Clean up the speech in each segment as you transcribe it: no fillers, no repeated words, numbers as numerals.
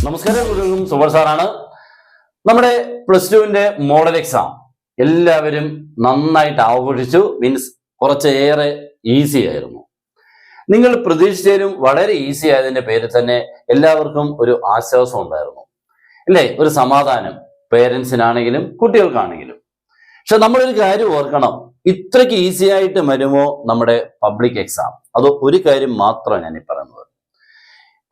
നമസ്കാരം, സുബർ സാറാണ്. നമ്മുടെ +2 മോഡൽ എക്സാം എല്ലാവരും നന്നായിട്ട് ആഘോഷിച്ചു. മീൻസ് കുറച്ചേറെ ഈസി ആയിരുന്നു. നിങ്ങൾ പ്രതീക്ഷിച്ചതിലും വളരെ ഈസി ആയതിന്റെ പേരിൽ തന്നെ എല്ലാവർക്കും ഒരു ആശ്വാസം ഉണ്ടായിരുന്നു, അല്ലേ? ഒരു സമാധാനം, പേരൻസിനാണെങ്കിലും കുട്ടികൾക്കാണെങ്കിലും. പക്ഷെ നമ്മളൊരു കാര്യം ഓർക്കണം, ഇത്രയ്ക്ക് ഈസി ആയിട്ട് വരുമോ നമ്മുടെ പബ്ലിക് എക്സാം? അതോ ഒരു കാര്യം മാത്രമാണ് ഞാൻ ഈ പറയുന്നത്.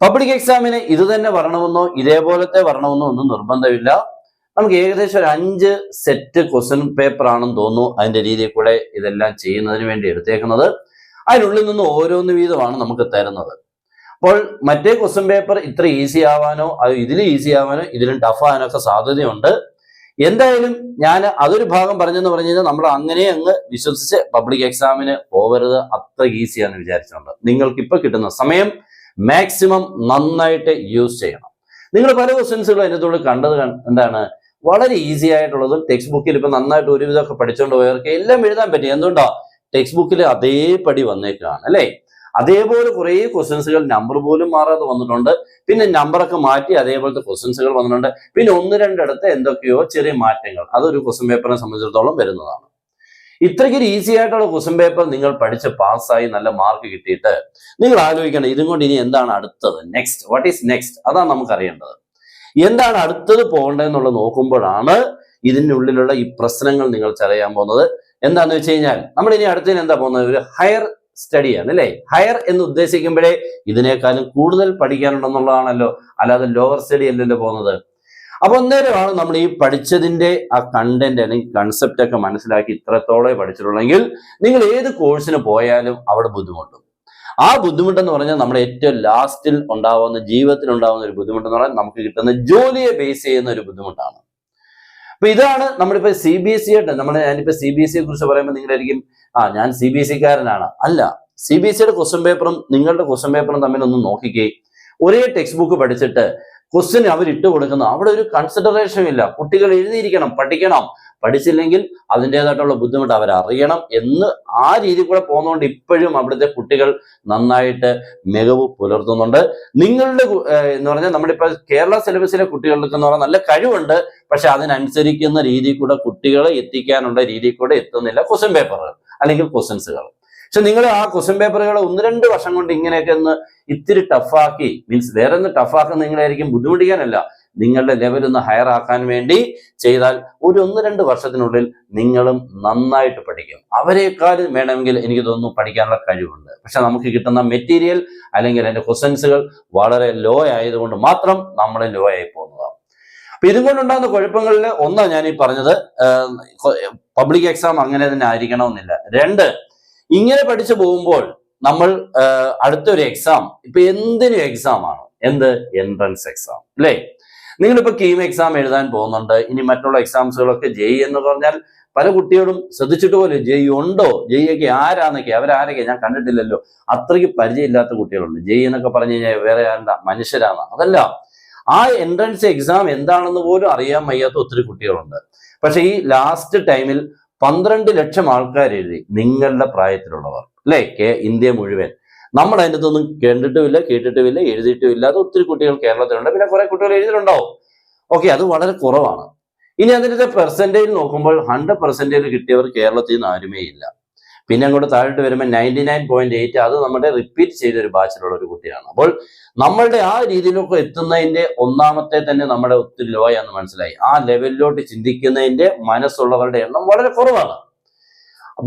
പബ്ലിക് എക്സാമിന് ഇത് തന്നെ വരണമെന്നോ ഇതേപോലത്തെ വരണമെന്നോ ഒന്നും നിർബന്ധമില്ല. നമുക്ക് ഏകദേശം ഒരു 5 സെറ്റ് ക്വസ്റ്റ്യൻ പേപ്പർ ആണെന്ന് തോന്നുന്നു അതിന്റെ രീതിയിൽ കൂടെ ഇതെല്ലാം ചെയ്യുന്നതിന് വേണ്ടി എടുത്തേക്കുന്നത്. അതിനുള്ളിൽ നിന്ന് ഓരോന്ന് വീതമാണ് നമുക്ക് തരുന്നത്. അപ്പോൾ മറ്റേ ക്വസ്റ്റ്യൻ പേപ്പർ ഇത്ര ഈസി ആവാനോ ഇതിലും ഈസി ആവാനോ ഇതിലും ടഫ് ആവാനോ ഒക്കെ സാധ്യതയുണ്ട്. എന്തായാലും ഞാൻ അതൊരു ഭാഗം പറഞ്ഞെന്ന് പറഞ്ഞു കഴിഞ്ഞാൽ നമ്മൾ അങ്ങനെ അങ്ങ് വിശ്വസിച്ച് പബ്ലിക് എക്സാമിന് പോകരുത്. അത്ര ഈസിയാണെന്ന് വിചാരിച്ചുകൊണ്ട് നിങ്ങൾക്ക് ഇപ്പൊ കിട്ടുന്ന സമയം മാക്സിമം നന്നായിട്ട് യൂസ് ചെയ്യണം. നിങ്ങൾ പല ക്വസ്റ്റ്യൻസുകളും അതിനകത്തോട് കണ്ടത് എന്താണ്, വളരെ ഈസി ആയിട്ടുള്ളതും ടെക്സ്റ്റ് ബുക്കിൽ ഇപ്പൊ നന്നായിട്ട് ഒരുവിധമൊക്കെ പഠിച്ചുകൊണ്ട് പോയവർക്ക് എല്ലാം എഴുതാൻ പറ്റി. എന്തുകൊണ്ടാ? ടെക്സ്റ്റ് ബുക്കിൽ അതേപടി വന്നേക്കാണ്, അല്ലേ? അതേപോലെ കുറെ ക്വസ്റ്റ്യൻസുകൾ നമ്പർ പോലും മാറാതെ വന്നിട്ടുണ്ട്. പിന്നെ നമ്പറൊക്കെ മാറ്റി അതേപോലത്തെ ക്വസ്റ്റ്യൻസുകൾ വന്നിട്ടുണ്ട്. പിന്നെ 1-2 എന്തൊക്കെയോ ചെറിയ മാറ്റങ്ങൾ, അതൊരു ക്വസ്റ്റ്യൻ പേപ്പറിനെ സംബന്ധിച്ചിടത്തോളം വരുന്നതാണ്. ഇത്രയ്ക്ക് ഈസി ആയിട്ടുള്ള ക്വസ്റ്റ്യൻ പേപ്പർ നിങ്ങൾ പഠിച്ച് പാസ്സായി നല്ല മാർക്ക് കിട്ടിയിട്ട് നിങ്ങൾ ആലോചിക്കണം, ഇതും കൊണ്ട് ഇനി എന്താണ് അടുത്തത്, നെക്സ്റ്റ്, വാട്ട് ഈസ് നെക്സ്റ്റ്? അതാണ് നമുക്ക് അറിയേണ്ടത്. എന്താണ് അടുത്തത് പോകേണ്ടതെന്നുള്ളത് നോക്കുമ്പോഴാണ് ഇതിൻ്റെ ഉള്ളിലുള്ള ഈ പ്രശ്നങ്ങൾ നിങ്ങൾ ചറിയാൻ പോകുന്നത്. എന്താണെന്ന് വെച്ച് കഴിഞ്ഞാൽ നമ്മൾ ഇനി അടുത്തതിന് എന്താ പോകുന്നത്, ഒരു ഹയർ സ്റ്റഡിയാണ്, അല്ലേ? ഹയർ എന്ന് ഉദ്ദേശിക്കുമ്പോഴേ ഇതിനേക്കാളും കൂടുതൽ പഠിക്കാനുണ്ടെന്നുള്ളതാണല്ലോ, അല്ലാതെ ലോവർ സ്റ്റഡി അല്ലല്ലോ പോകുന്നത്. അപ്പൊ അന്നേരമാണ് നമ്മൾ ഈ പഠിച്ചതിന്റെ ആ കണ്ടന്റ് അല്ലെങ്കിൽ കൺസെപ്റ്റ് ഒക്കെ മനസ്സിലാക്കി ഇത്രത്തോളം പഠിച്ചിട്ടുള്ളെങ്കിൽ നിങ്ങൾ ഏത് കോഴ്സിന് പോയാലും അവിടെ ബുദ്ധിമുട്ടും. ആ ബുദ്ധിമുട്ടെന്ന് പറഞ്ഞാൽ നമ്മുടെ ഏറ്റവും ലാസ്റ്റിൽ ഉണ്ടാവുന്ന, ജീവിതത്തിൽ ഉണ്ടാവുന്ന ഒരു ബുദ്ധിമുട്ടെന്ന് പറഞ്ഞാൽ നമുക്ക് കിട്ടുന്ന ജോലിയെ ബേസ് ചെയ്യുന്ന ഒരു ബുദ്ധിമുട്ടാണ്. അപ്പൊ ഇതാണ് നമ്മളിപ്പോ CBSE ആയിട്ട് ഞാനിപ്പോ CBSE കുറിച്ച് പറയുമ്പോൾ നിങ്ങളായിരിക്കും ഞാൻ CBSE കാരനാണ്. അല്ല, CBSEയുടെ ക്വസ്റ്റ്യൻ പേപ്പറും നിങ്ങളുടെ ക്വസ്റ്റ്യൻ പേപ്പറും തമ്മിൽ ഒന്ന് നോക്കിക്കേ. ഒരേ ടെക്സ്റ്റ് ബുക്ക് പഠിച്ചിട്ട് ക്വസ്റ്റ്യൻ അവർ ഇട്ട് കൊടുക്കുന്നു, അവിടെ ഒരു കൺസിഡറേഷൻ ഇല്ല. കുട്ടികൾ എഴുതിയിരിക്കണം, പഠിക്കണം. പഠിച്ചില്ലെങ്കിൽ അതിൻ്റെതായിട്ടുള്ള ബുദ്ധിമുട്ട് അവരറിയണം എന്ന് ആ രീതി കൂടെ പോകുന്നതുകൊണ്ട് ഇപ്പോഴും അവിടുത്തെ കുട്ടികൾ നന്നായിട്ട് മികവ് പുലർത്തുന്നുണ്ട്. നിങ്ങളുടെ എന്ന് പറഞ്ഞാൽ നമ്മുടെ ഇപ്പൊ കേരള സിലബസിലെ കുട്ടികൾക്ക് എന്ന് പറഞ്ഞാൽ നല്ല കഴിവുണ്ട്. പക്ഷെ അതിനനുസരിക്കുന്ന രീതിയിൽ കൂടെ കുട്ടികളെ എത്തിക്കാനുള്ള രീതിയിൽ കൂടെ എത്തുന്നില്ല ക്വസ്റ്റ്യൻ പേപ്പറുകൾ അല്ലെങ്കിൽ ക്വസ്റ്റ്യൻസുകൾ. പക്ഷെ നിങ്ങൾ ആ ക്വസ്റ്റ്യൻ പേപ്പറുകൾ 1-2 വർഷം കൊണ്ട് ഇങ്ങനെയൊക്കെ ഒന്ന് ഇത്തിരി ടഫാക്കി, മീൻസ് വേറെ ഒന്ന് ടഫാക്കാൻ നിങ്ങളായിരിക്കും ബുദ്ധിമുട്ടിക്കാനല്ല, നിങ്ങളുടെ ലെവൽ ഒന്ന് ഹയർ ആക്കാൻ വേണ്ടി ചെയ്താൽ ഒരു 1-2 വർഷത്തിനുള്ളിൽ നിങ്ങളും നന്നായിട്ട് പഠിക്കും. അവരെക്കാളും വേണമെങ്കിൽ എനിക്ക് തോന്നുന്നു പഠിക്കാനുള്ള കഴിവുണ്ട്. പക്ഷെ നമുക്ക് കിട്ടുന്ന മെറ്റീരിയൽ അല്ലെങ്കിൽ അതിന്റെ ക്വസ്റ്റ്യൻസുകൾ വളരെ ലോ ആയതുകൊണ്ട് മാത്രം നമ്മൾ ലോ ആയി പോകുന്നതാണ്. അപ്പൊ ഇതുകൊണ്ടുണ്ടാകുന്ന കുഴപ്പങ്ങളിൽ ഒന്നാ ഞാൻ ഈ പറഞ്ഞത്, പബ്ലിക് എക്സാം അങ്ങനെ തന്നെ ആയിരിക്കണമെന്നില്ല. 2, ഇങ്ങനെ പഠിച്ചു പോകുമ്പോൾ നമ്മൾ അടുത്തൊരു എക്സാം, ഇപ്പൊ എന്തിനും എക്സാം ആണ്, എന്ത്? എൻട്രൻസ് എക്സാം, അല്ലേ? നിങ്ങളിപ്പോ കീം എക്സാം എഴുതാൻ പോകുന്നുണ്ട്. ഇനി മറ്റുള്ള എക്സാംസുകളൊക്കെ JEE എന്ന് പറഞ്ഞാൽ പല കുട്ടികളും ശ്രദ്ധിച്ചിട്ട് പോലും JEE ഉണ്ടോ, JEE ഒക്കെ ആരാന്നൊക്കെ, അവരാരൊക്കെ ഞാൻ കണ്ടിട്ടില്ലല്ലോ. അത്രയ്ക്ക് പരിചയമില്ലാത്ത കുട്ടികളുണ്ട്. JEE എന്നൊക്കെ പറഞ്ഞു കഴിഞ്ഞാൽ വേറെ ആരുടെ മനുഷ്യരാണ്, അതല്ല. ആ എൻട്രൻസ് എക്സാം എന്താണെന്ന് പോലും അറിയാൻ വയ്യാത്ത ഒത്തിരി കുട്ടികളുണ്ട്. പക്ഷെ ഈ ലാസ്റ്റ് ടൈമിൽ 12 ലക്ഷം ആൾക്കാർ എഴുതി, നിങ്ങളുടെ പ്രായത്തിലുള്ളവർ, അല്ലേ? ഇന്ത്യ മുഴുവൻ. നമ്മൾ അതിൻ്റെ അകത്തൊന്നും കണ്ടിട്ടുമില്ല, കേട്ടിട്ടുമില്ല, എഴുതിയിട്ടുമില്ല. അത് ഒത്തിരി കുട്ടികൾ കേരളത്തിലുണ്ട്. പിന്നെ കുറെ കുട്ടികൾ എഴുതിയിട്ടുണ്ടാവും. ഓക്കെ, അത് വളരെ കുറവാണ്. ഇനി അതിന്റെ പെർസെൻറ്റേജ് നോക്കുമ്പോൾ 100% കിട്ടിയവർ കേരളത്തിൽ നിന്ന് ആരുമേ ഇല്ല. പിന്നെ അങ്ങോട്ട് താഴോട്ട് വരുമ്പോൾ 99.8, അത് നമ്മുടെ റിപ്പീറ്റ് ചെയ്തൊരു ബാച്ചിലുള്ള ഒരു കുട്ടിയാണ്. അപ്പോൾ നമ്മളുടെ ആ രീതിയിലൊക്കെ എത്തുന്നതിന്റെ ഒന്നാമത്തെ തന്നെ നമ്മുടെ ഒത്തിരി ലോ ആണെന്ന് മനസ്സിലായി. ആ ലെവലിലോട്ട് ചിന്തിക്കുന്നതിന്റെ മനസ്സുള്ളവരുടെ എണ്ണം വളരെ കുറവാണ്.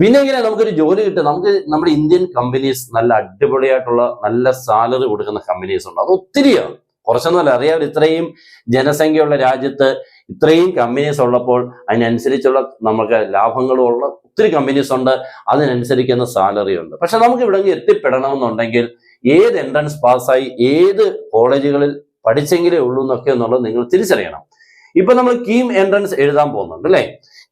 പിന്നെ ഇങ്ങനെ നമുക്കൊരു ജോലി കിട്ടും. നമുക്ക് നമ്മുടെ ഇന്ത്യൻ കമ്പനീസ് നല്ല അടിപൊളിയായിട്ടുള്ള നല്ല സാലറി കൊടുക്കുന്ന കമ്പനീസ് ഉണ്ട്. അത് ഒത്തിരിയാണ്, കുറച്ചൊന്നുമല്ല. അറിയാം, ഇത്രയും ജനസംഖ്യയുള്ള രാജ്യത്ത് ഇത്രയും കമ്പനീസ് ഉള്ളപ്പോൾ അതിനനുസരിച്ചുള്ള നമുക്ക് ലാഭങ്ങളും ഉള്ള ഒത്തിരി കമ്പനീസ് ഉണ്ട്, അതിനനുസരിക്കുന്ന സാലറി ഉണ്ട്. പക്ഷെ നമുക്ക് ഇവിടെ എത്തിപ്പെടണമെന്നുണ്ടെങ്കിൽ ഏത് എൻട്രൻസ് പാസ്സായി ഏത് കോളേജുകളിൽ പഠിച്ചെങ്കിലേ ഉള്ളൂ എന്നൊക്കെ എന്നുള്ളത് നിങ്ങൾ തിരിച്ചറിയണം. ഇപ്പൊ നമ്മൾ കീം എൻട്രൻസ് എഴുതാൻ പോകുന്നുണ്ട്, അല്ലേ?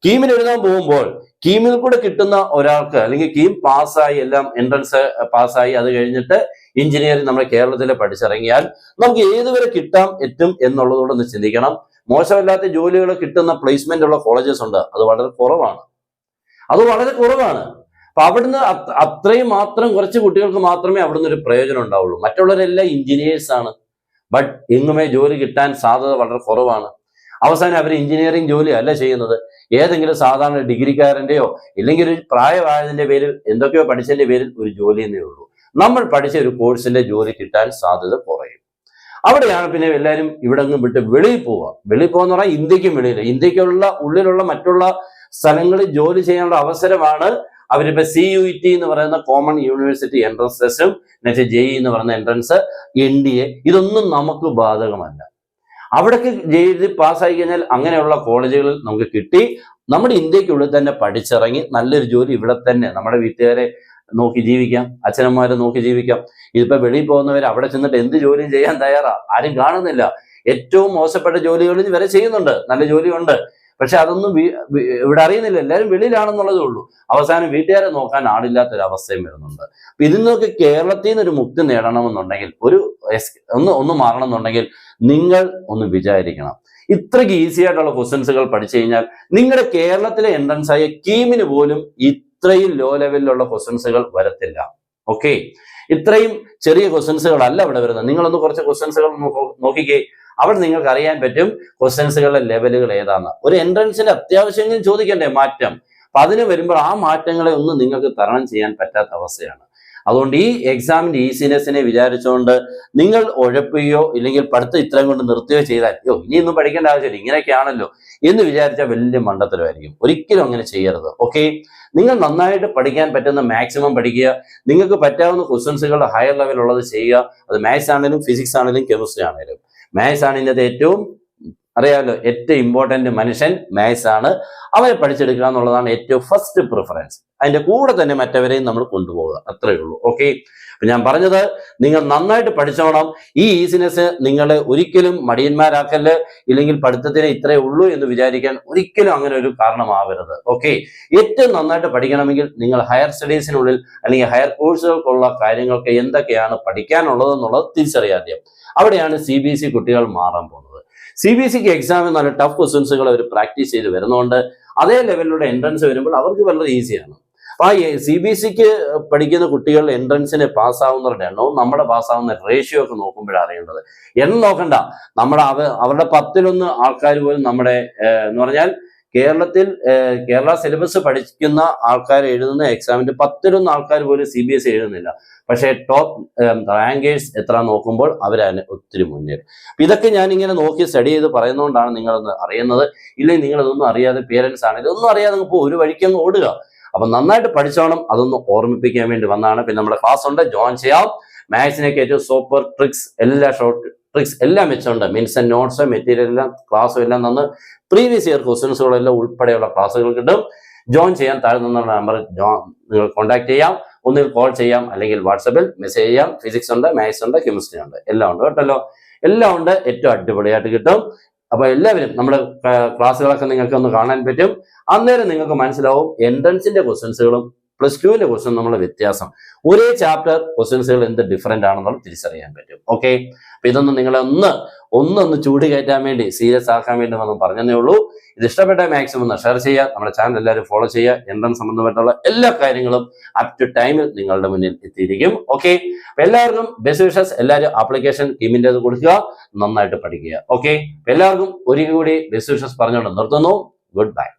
കീമിന് എഴുതാൻ പോകുമ്പോൾ കീമിൽ കൂടെ കിട്ടുന്ന ഒരാൾക്ക്, അല്ലെങ്കിൽ കീം പാസ്സായി എല്ലാം എൻട്രൻസ് പാസ്സായി അത് കഴിഞ്ഞിട്ട് എഞ്ചിനീയറിംഗ് നമ്മുടെ കേരളത്തിൽ പഠിച്ചിറങ്ങിയാൽ നമുക്ക് ഏതുവരെ എത്തും എന്നുള്ളതോടെ ഒന്ന് ചിന്തിക്കണം. മോശമില്ലാത്ത ജോലികൾ കിട്ടുന്ന പ്ലേസ്മെന്റ് ഉള്ള കോളേജസ് ഉണ്ട്, അത് വളരെ കുറവാണ്. അപ്പൊ അവിടുന്ന് അത്രയും മാത്രം കുറച്ച് കുട്ടികൾക്ക് മാത്രമേ അവിടുന്ന് ഒരു പ്രയോജനം ഉണ്ടാവുള്ളൂ. മറ്റുള്ളവരെല്ലാം എഞ്ചിനീയേഴ്സ് ആണ്. ബട്ട് എങ്ങുമേ ജോലി കിട്ടാൻ സാധ്യത വളരെ കുറവാണ്. അവസാനം അവർ എഞ്ചിനീയറിംഗ് ജോലി അല്ല ചെയ്യുന്നത്, ഏതെങ്കിലും സാധാരണ ഡിഗ്രിക്കാരൻ്റെയോ ഇല്ലെങ്കിൽ ഒരു പ്രായമായതിന്റെ പേരിൽ എന്തൊക്കെയോ പഠിച്ചതിന്റെ പേരിൽ ഒരു ജോലി എന്നേ ഉള്ളൂ. നമ്മൾ പഠിച്ച ഒരു കോഴ്സിന്റെ ജോലി കിട്ടാൻ സാധ്യത കുറയും. അവിടെയാണ് പിന്നെ എല്ലാവരും ഇവിടെ നിന്ന് വിട്ട് വെളിയിൽ പോവുക. വെളിയിൽ പോകുന്ന പറഞ്ഞാൽ ഇന്ത്യക്കും വെളിയിൽ, ഇന്ത്യക്കുള്ള ഉള്ളിലുള്ള മറ്റുള്ള സ്ഥലങ്ങളിൽ ജോലി ചെയ്യാനുള്ള അവസരമാണ് അവരിപ്പോ CUET എന്ന് പറയുന്ന കോമൺ യൂണിവേഴ്സിറ്റി എൻട്രൻസ് ടെസ്റ്റും നെക്സ്റ്റ് JEE എന്ന് പറയുന്ന എൻട്രൻസ്, NDA, ഇതൊന്നും നമുക്ക് ബാധകമല്ല. അവിടേക്ക് JEE പാസ്സായി കഴിഞ്ഞാൽ അങ്ങനെയുള്ള കോളേജുകളിൽ നമുക്ക് കിട്ടി നമ്മുടെ ഇന്ത്യക്കുള്ളിൽ തന്നെ പഠിച്ചിറങ്ങി നല്ലൊരു ജോലി ഇവിടെ തന്നെ നമ്മുടെ വീട്ടുകാരെ നോക്കി ജീവിക്കാം, അച്ഛനമ്മമാരെ നോക്കി ജീവിക്കാം. ഇതിപ്പോ വെളിയിൽ പോകുന്നവർ അവിടെ ചെന്നിട്ട് എന്ത് ജോലിയും ചെയ്യാൻ തയ്യാറാ? ആരും കാണുന്നില്ല. ഏറ്റവും മോശപ്പെട്ട ജോലികളിൽ വരെ ചെയ്യുന്നുണ്ട്, നല്ല ജോലിയുണ്ട്. പക്ഷെ അതൊന്നും ഇവിടെ അറിയുന്നില്ല, എല്ലാവരും വെളിയിലാണെന്നുള്ളതേ ഉള്ളൂ. അവസാനം വീട്ടുകാരെ നോക്കാൻ ആളില്ലാത്തൊരവസ്ഥയും വരുന്നുണ്ട്. അപ്പൊ ഇതിൽ നിന്നൊക്കെ കേരളത്തിൽ നിന്ന് ഒരു മുക്തി നേടണമെന്നുണ്ടെങ്കിൽ, ഒന്ന് മാറണമെന്നുണ്ടെങ്കിൽ നിങ്ങൾ ഒന്ന് വിചാരിക്കണം. ഇത്രയ്ക്ക് ഈസി ആയിട്ടുള്ള ക്വസ്റ്റ്യൻസുകൾ പഠിച്ചു കഴിഞ്ഞാൽ നിങ്ങളുടെ കേരളത്തിലെ എൻട്രൻസ് ആയ കീമിന് പോലും ഇത്രയും ലോ ലെവലിലുള്ള ക്വസ്റ്റ്യൻസുകൾ വരത്തില്ല. ഓക്കെ, ഇത്രയും ചെറിയ ക്വസ്റ്റ്യൻസുകളല്ല ഇവിടെ വരുന്നത്. നിങ്ങളൊന്ന് കുറച്ച് ക്വസ്റ്റ്യൻസുകൾ നോക്കിക്കേ, അവിടെ നിങ്ങൾക്ക് അറിയാൻ പറ്റും ക്വസ്റ്റ്യൻസുകളുടെ ലെവലുകൾ ഏതാണ്. ഒരു എൻട്രൻസിന്റെ അത്യാവശ്യങ്ങളും ചോദിക്കണ്ടേ മാറ്റം. അപ്പൊ അതിന് വരുമ്പോൾ ആ മാറ്റങ്ങളെ ഒന്നും നിങ്ങൾക്ക് തരണം ചെയ്യാൻ പറ്റാത്ത അവസ്ഥയാണ്. അതുകൊണ്ട് ഈ എക്സാമിന്റെ ഈസിനെസ്സിനെ വിചാരിച്ചുകൊണ്ട് നിങ്ങൾ ഉഴപ്പുകയോ ഇല്ലെങ്കിൽ പഠിത്തം ഇത്രയും കൊണ്ട് നിർത്തുകയോ ചെയ്താൽ ഇനി ഒന്നും പഠിക്കേണ്ട ആവശ്യമില്ല, ഇങ്ങനെയൊക്കെയാണല്ലോ എന്ന് വിചാരിച്ചാൽ വലിയ മണ്ടത്തരമായിരിക്കും. ഒരിക്കലും അങ്ങനെ ചെയ്യരുത്. ഓക്കെ, നിങ്ങൾ നന്നായിട്ട് പഠിക്കാൻ പറ്റുന്ന മാക്സിമം പഠിക്കുക. നിങ്ങൾക്ക് പറ്റാവുന്ന ക്വസ്റ്റ്യൻസുകളുടെ ഹയർ ലെവലുള്ളത് ചെയ്യുക. അത് മാത്സ് ആണെങ്കിലും ഫിസിക്സ് ആണെങ്കിലും കെമിസ്ട്രി ആണെങ്കിലും. മാത്സ് ആണ് ഇതിനകത്ത് ഏറ്റവും അറിയാമല്ലോ, ഏറ്റവും ഇമ്പോർട്ടന്റ് മനുഷ്യൻ മാത്സ് ആണ്. അവരെ പഠിച്ചെടുക്കുക എന്നുള്ളതാണ് ഏറ്റവും ഫസ്റ്റ് പ്രിഫറൻസ്. അതിന്റെ കൂടെ തന്നെ മറ്റവരെയും നമ്മൾ കൊണ്ടുപോകുക, അത്രയേ ഉള്ളൂ. ഓക്കെ, അപ്പൊ ഞാൻ പറഞ്ഞത് നിങ്ങൾ നന്നായിട്ട് പഠിച്ചോണം. ഈ ഈസിനെസ് നിങ്ങളെ ഒരിക്കലും മടിയന്മാരാക്കല്, ഇല്ലെങ്കിൽ പഠിത്തത്തിനെ ഇത്രയേ ഉള്ളൂ എന്ന് വിചാരിക്കാൻ ഒരിക്കലും അങ്ങനെ ഒരു കാരണമാവരുത്. ഓക്കെ, ഏറ്റവും നന്നായിട്ട് പഠിക്കണമെങ്കിൽ നിങ്ങൾ ഹയർ സ്റ്റഡീസിനുള്ളിൽ അല്ലെങ്കിൽ ഹയർ കോഴ്സുകൾക്കുള്ള കാര്യങ്ങൾക്ക് എന്തൊക്കെയാണ് പഠിക്കാനുള്ളതെന്നുള്ളത് തിരിച്ചറിയാദ്യം. അവിടെയാണ് CBSE കുട്ടികൾ മാറാൻ പോകുന്നത്. CBSEക്ക് എക്സാമിൽ നല്ല ടഫ് ക്വസ്റ്റ്യൻസുകൾ അവർ പ്രാക്ടീസ് ചെയ്ത് വരുന്നതുകൊണ്ട് അതേ ലെവലിലുള്ള എൻട്രൻസ് വരുമ്പോൾ അവർക്ക് വളരെ ഈസിയാണ്. അപ്പൊ ആ CBSEക്ക് പഠിക്കുന്ന കുട്ടികൾ എൻട്രൻസിന് പാസ്സാവുന്നവരുടെ എണ്ണവും നമ്മുടെ പാസ്സാവുന്ന റേഷ്യോ ഒക്കെ നോക്കുമ്പോഴാണ് അറിയേണ്ടത്. എണ്ണം നോക്കണ്ട, അവരുടെ 10-1 ആൾക്കാർ പോലും നമ്മുടെ എന്ന് പറഞ്ഞാൽ കേരള സിലബസ് പഠിക്കുന്ന ആൾക്കാർ എഴുതുന്ന എക്സാമിന്റെ 10-1 ആൾക്കാർ പോലും CBSE എഴുതുന്നില്ല. പക്ഷേ ടോപ്പ് റാങ്കേഴ്സ് എത്ര നോക്കുമ്പോൾ അവരതിന് ഒത്തിരി മുന്നേറും. ഇതൊക്കെ ഞാൻ ഇങ്ങനെ നോക്കി സ്റ്റഡി ചെയ്ത് പറയുന്നതുകൊണ്ടാണ് നിങ്ങളൊന്ന് അറിയുന്നത്. ഇല്ലെങ്കിൽ നിങ്ങളതൊന്നും അറിയാതെ പേരൻസ് ആണെങ്കിൽ ഒന്നും അറിയാതെ ഇപ്പോൾ ഒരു വഴിക്കങ്ങ് ഓടുക. അപ്പൊ നന്നായിട്ട് പഠിച്ചോണം, അതൊന്ന് ഓർമ്മിപ്പിക്കാൻ വേണ്ടി വന്നതാണ്. പിന്നെ നമ്മുടെ ക്ലാസ് ഉണ്ട്, ജോയിൻ ചെയ്യാം. മാത്സിനൊക്കെ ഏറ്റവും സൂപ്പർ ട്രിക്സ്, എല്ലാ ഷോർട്ട് ട്രിക്സ് എല്ലാം വെച്ചുണ്ട്. മീൻസ് നോട്ട്സ്, മെറ്റീരിയൽ എല്ലാം, ക്ലാസ്സും എല്ലാം തന്ന് പ്രീവിയസ് ഇയർ ക്വസ്റ്റ്യൻസുകളെല്ലാം ഉൾപ്പെടെയുള്ള ക്ലാസ്സുകൾ കിട്ടും. ജോയിൻ ചെയ്യാൻ താഴെ നിന്നുള്ള നമ്പർ നിങ്ങൾ കോൺടാക്ട് ചെയ്യാം. ഒന്നിൽ കോൾ ചെയ്യാം, അല്ലെങ്കിൽ വാട്സപ്പിൽ മെസ്സേജ് ചെയ്യാം. ഫിസിക്സ് ഉണ്ട്, മാത്സ് ഉണ്ട്, കെമിസ്ട്രി ഉണ്ട്, എല്ലാം ഉണ്ട് കേട്ടല്ലോ. എല്ലാം ഉണ്ട്, ഏറ്റവും അടിപൊളിയായിട്ട് കിട്ടും. അപ്പൊ എല്ലാവരും നമ്മുടെ ക്ലാസ്സുകളൊക്കെ നിങ്ങൾക്ക് ഒന്ന് കാണാൻ പറ്റും. അന്നേരം നിങ്ങൾക്ക് മനസ്സിലാവും എൻട്രൻസിന്റെ ക്വസ്റ്റ്യൻസുകളും +2ന്റെ ക്വസ്റ്റ്യൻ നമ്മളെ വ്യത്യാസം. ഒരേ ചാപ്റ്റർ ക്വസ്റ്റ്യൻസുകൾ എന്ത് ഡിഫറെന്റ് ആണെന്നുള്ള തിരിച്ചറിയാൻ പറ്റും. ഓക്കെ, അപ്പൊ ഇതൊന്നും നിങ്ങളെ ഒന്ന് ചൂട് കയറ്റാൻ വേണ്ടി, സീരിയസ് ആക്കാൻ വേണ്ടി വന്ന് പറഞ്ഞതേ ഉള്ളൂ. ഇത് ഇഷ്ടപ്പെട്ട മാക്സിമം ഒന്ന് ഷെയർ ചെയ്യുക. നമ്മുടെ ചാനൽ എല്ലാവരും ഫോളോ ചെയ്യുക. എൻട്രൻസ് സംബന്ധമായിട്ടുള്ള എല്ലാ കാര്യങ്ങളും അപ് ടു ടൈമിൽ നിങ്ങളുടെ മുന്നിൽ എത്തിയിരിക്കും. ഓക്കെ, അപ്പൊ എല്ലാവർക്കും ബെസ്റ്റ് വിഷസ്. എല്ലാവരും ആപ്ലിക്കേഷൻ ടീമിന്റെ കൊടുക്കുക, നന്നായിട്ട് പഠിക്കുക. ഓക്കെ, എല്ലാവർക്കും ഒരിക്കൽ കൂടി ബെസ്റ്റ് വിഷസ് പറഞ്ഞുകൊണ്ട് നിർത്തുന്നു. Good bye.